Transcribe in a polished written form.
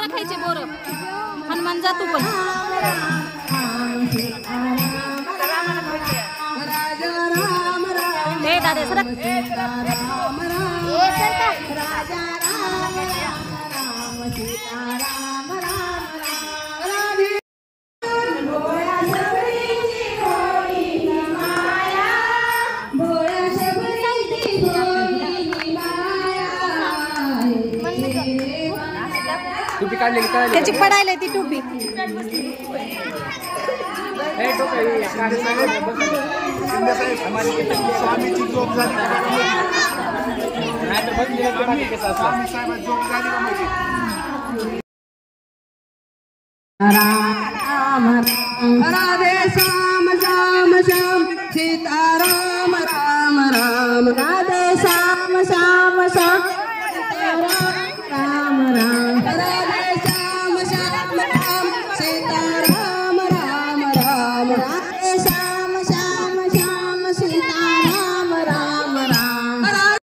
खायचे बोर हनुमान जा तू पण हे दादा सरक टोपी काढलेली काय त्याची पडायला ती टोपी स्वामीची जोक झाली राम राधे श्याम श्याम श्याम सीताराम राम राम राधे श्याम श्याम श्याम राम राम राधे श्याम श्याम श्याम सीताराम राम राम राधे श्याम श्याम श्याम सीताराम राम राम राम